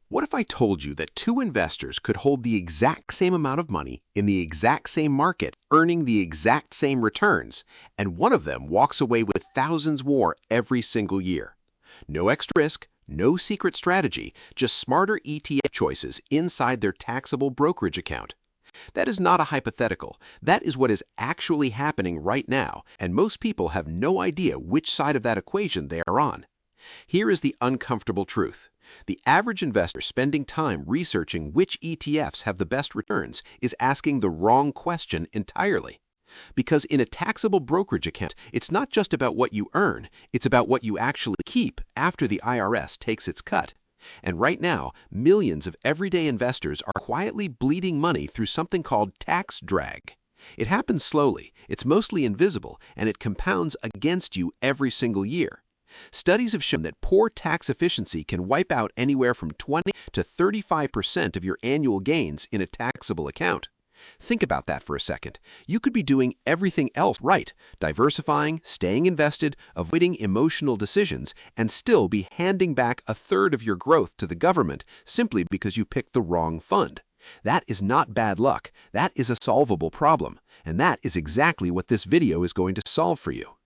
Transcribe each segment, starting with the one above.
What if I told you that two investors could hold the exact same amount of money in the exact same market, earning the exact same returns, and one of them walks away with thousands more every single year? No extra risk, no secret strategy, just smarter ETF choices inside their taxable brokerage account. That is not a hypothetical. That is what is actually happening right now, and most people have no idea which side of that equation they are on. Here is the uncomfortable truth. The average investor spending time researching which ETFs have the best returns is asking the wrong question entirely. Because in a taxable brokerage account, it's not just about what you earn, it's about what you actually keep after the IRS takes its cut. And right now, millions of everyday investors are quietly bleeding money through something called tax drag. It happens slowly, it's mostly invisible, and it compounds against you every single year. Studies have shown that poor tax efficiency can wipe out anywhere from 20 to 35% of your annual gains in a taxable account. Think about that for a second. You could be doing everything else right, diversifying, staying invested, avoiding emotional decisions, and still be handing back a third of your growth to the government simply because you picked the wrong fund. That is not bad luck. That is a solvable problem. And that is exactly what this video is going to solve for you.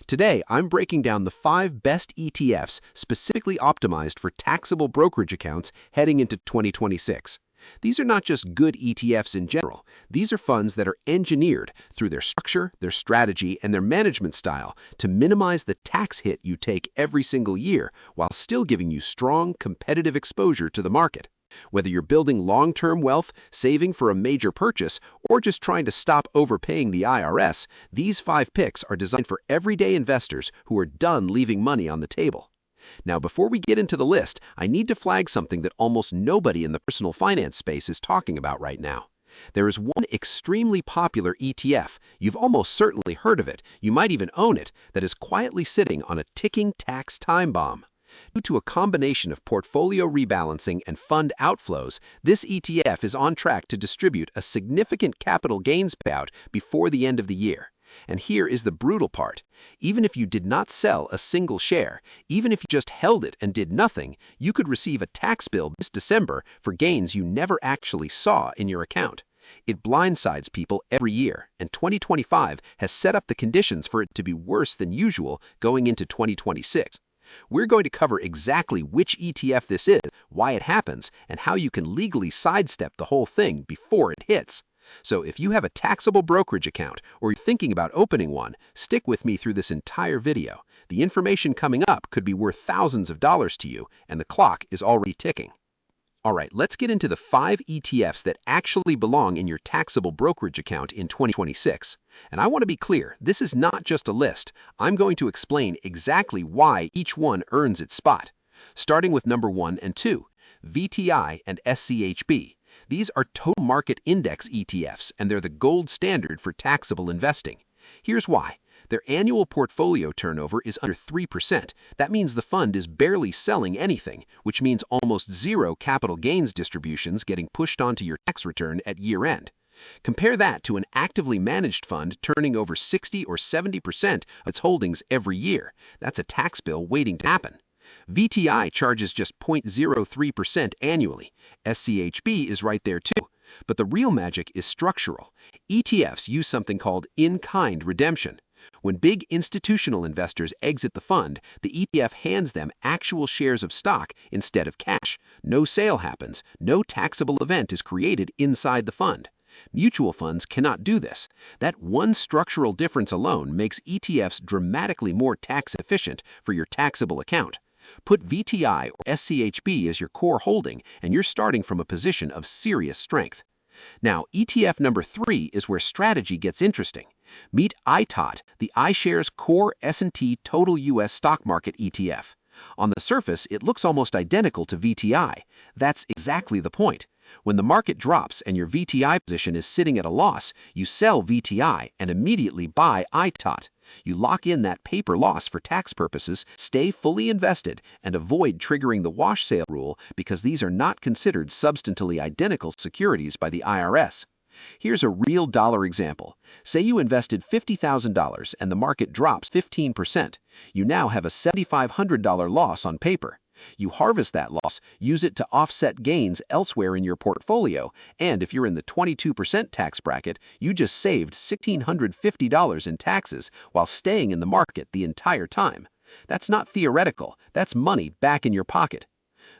Today, I'm breaking down the 5 best ETFs specifically optimized for taxable brokerage accounts heading into 2026. These are not just good ETFs in general. These are funds that are engineered through their structure, their strategy, and their management style to minimize the tax hit you take every single year while still giving you strong, competitive exposure to the market. Whether you're building long-term wealth, saving for a major purchase, or just trying to stop overpaying the IRS, these 5 picks are designed for everyday investors who are done leaving money on the table. Now, before we get into the list, I need to flag something that almost nobody in the personal finance space is talking about right now. There is one extremely popular ETF, you've almost certainly heard of it, you might even own it, that is quietly sitting on a ticking tax time bomb. Due to a combination of portfolio rebalancing and fund outflows, this ETF is on track to distribute a significant capital gains payout before the end of the year. And here is the brutal part. Even if you did not sell a single share, even if you just held it and did nothing, you could receive a tax bill this December for gains you never actually saw in your account. It blindsides people every year, and 2025 has set up the conditions for it to be worse than usual going into 2026. We're going to cover exactly which ETF this is, why it happens, and how you can legally sidestep the whole thing before it hits. So if you have a taxable brokerage account or you're thinking about opening one, stick with me through this entire video. The information coming up could be worth thousands of dollars to you, and the clock is already ticking. Alright, let's get into the 5 ETFs that actually belong in your taxable brokerage account in 2026. And I want to be clear, this is not just a list. I'm going to explain exactly why each one earns its spot. Starting with number 1 and 2, VTI and SCHB. These are total market index ETFs, and they're the gold standard for taxable investing. Here's why. Their annual portfolio turnover is under 3%. That means the fund is barely selling anything, which means almost zero capital gains distributions getting pushed onto your tax return at year-end. Compare that to an actively managed fund turning over 60 or 70% of its holdings every year. That's a tax bill waiting to happen. VTI charges just 0.03% annually. SCHB is right there too. But the real magic is structural. ETFs use something called in-kind redemption. When big institutional investors exit the fund, the ETF hands them actual shares of stock instead of cash. No sale happens. No taxable event is created inside the fund. Mutual funds cannot do this. That one structural difference alone makes ETFs dramatically more tax efficient for your taxable account. Put VTI or SCHB as your core holding, and you're starting from a position of serious strength. Now, ETF number 3 is where strategy gets interesting. Meet ITOT, the iShares Core S&T Total U.S. Stock Market ETF. On the surface, it looks almost identical to VTI. That's exactly the point. When the market drops and your VTI position is sitting at a loss, you sell VTI and immediately buy ITOT. You lock in that paper loss for tax purposes, stay fully invested, and avoid triggering the wash sale rule because these are not considered substantially identical securities by the IRS. Here's a real dollar example. Say you invested $50,000 and the market drops 15%. You now have a $7,500 loss on paper. You harvest that loss, use it to offset gains elsewhere in your portfolio, and if you're in the 22% tax bracket, you just saved $1,650 in taxes while staying in the market the entire time. That's not theoretical, that's money back in your pocket.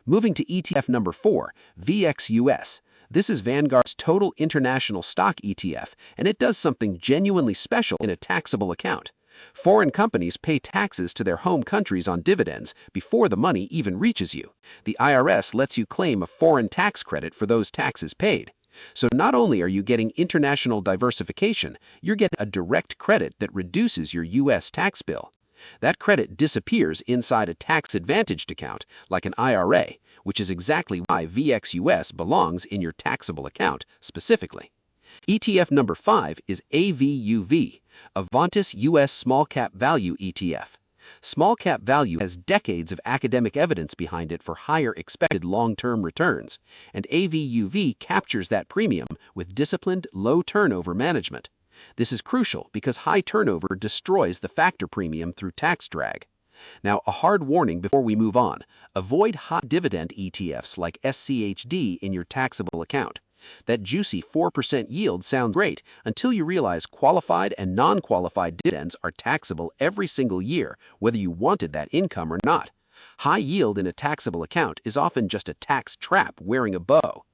Moving to ETF number 4, VXUS. This is Vanguard's Total International Stock ETF, and it does something genuinely special in a taxable account. Foreign companies pay taxes to their home countries on dividends before the money even reaches you. The IRS lets you claim a foreign tax credit for those taxes paid. So not only are you getting international diversification, you're getting a direct credit that reduces your U.S. tax bill. That credit disappears inside a tax-advantaged account, like an IRA, which is exactly why VXUS belongs in your taxable account specifically. ETF number 5 is AVUV, Avantis U.S. Small Cap Value ETF. Small Cap Value has decades of academic evidence behind it for higher expected long-term returns, and AVUV captures that premium with disciplined, low-turnover management. This is crucial because high turnover destroys the factor premium through tax drag. Now, a hard warning before we move on. Avoid high dividend ETFs like SCHD in your taxable account. That juicy 4% yield sounds great until you realize qualified and non-qualified dividends are taxable every single year, whether you wanted that income or not. High yield in a taxable account is often just a tax trap wearing a bow.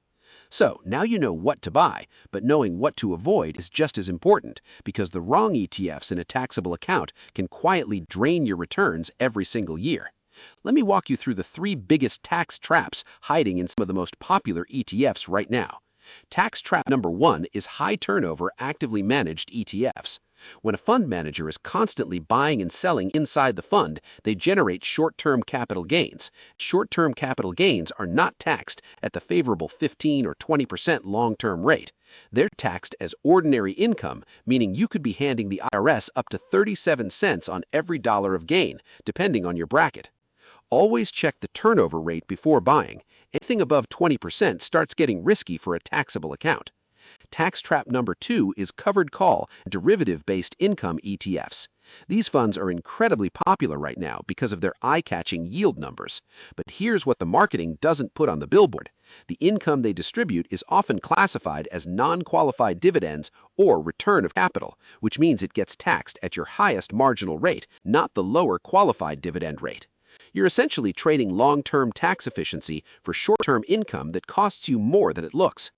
So, now you know what to buy, but knowing what to avoid is just as important, because the wrong ETFs in a taxable account can quietly drain your returns every single year. Let me walk you through the 3 biggest tax traps hiding in some of the most popular ETFs right now. Tax trap number 1 is high turnover actively managed ETFs. When a fund manager is constantly buying and selling inside the fund, they generate short-term capital gains. Short-term capital gains are not taxed at the favorable 15 or 20% long-term rate. They're taxed as ordinary income, meaning you could be handing the IRS up to 37 cents on every dollar of gain, depending on your bracket. Always check the turnover rate before buying. Anything above 20% starts getting risky for a taxable account. Tax trap number 2 is covered call and derivative-based income ETFs. These funds are incredibly popular right now because of their eye-catching yield numbers. But here's what the marketing doesn't put on the billboard. The income they distribute is often classified as non-qualified dividends or return of capital, which means it gets taxed at your highest marginal rate, not the lower qualified dividend rate. You're essentially trading long-term tax efficiency for short-term income that costs you more than it looks.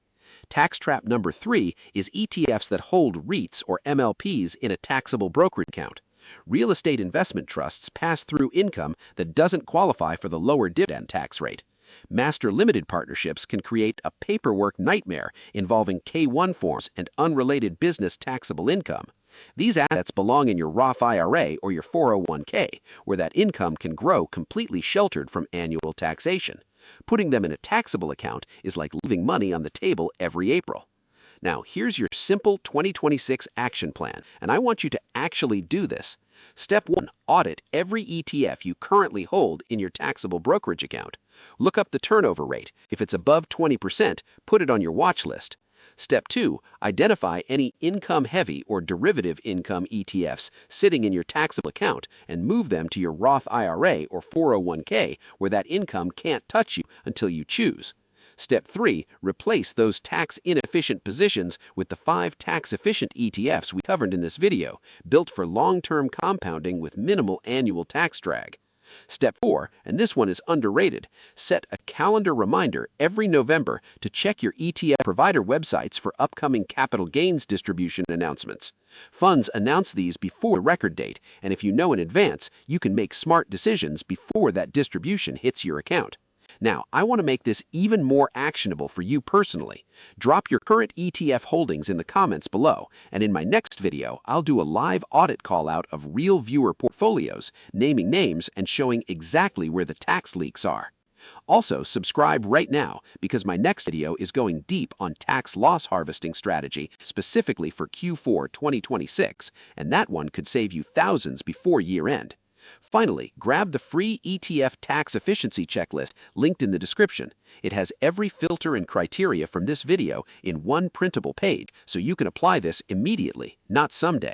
Tax trap number 3 is ETFs that hold REITs or MLPs in a taxable brokerage account. Real estate investment trusts pass through income that doesn't qualify for the lower dividend tax rate. Master limited partnerships can create a paperwork nightmare involving K-1 forms and unrelated business taxable income. These assets belong in your Roth IRA or your 401k, where that income can grow completely sheltered from annual taxation. Putting them in a taxable account is like leaving money on the table every April. Now, here's your simple 2026 action plan, and I want you to actually do this. Step 1. Audit every ETF you currently hold in your taxable brokerage account. Look up the turnover rate. If it's above 20%, put it on your watch list. Step 2. Identify any income-heavy or derivative income ETFs sitting in your taxable account and move them to your Roth IRA or 401k where that income can't touch you until you choose. Step 3. Replace those tax-inefficient positions with the 5 tax-efficient ETFs we covered in this video, built for long-term compounding with minimal annual tax drag. Step 4, and this one is underrated, set a calendar reminder every November to check your ETF provider websites for upcoming capital gains distribution announcements. Funds announce these before the record date, and if you know in advance, you can make smart decisions before that distribution hits your account. Now, I want to make this even more actionable for you personally. Drop your current ETF holdings in the comments below, and in my next video, I'll do a live audit call out of real viewer portfolios, naming names and showing exactly where the tax leaks are. Also, subscribe right now because my next video is going deep on tax loss harvesting strategy specifically for Q4 2026, and that one could save you thousands before year end. Finally, grab the free ETF tax efficiency checklist linked in the description. It has every filter and criteria from this video in one printable page, so you can apply this immediately, not someday.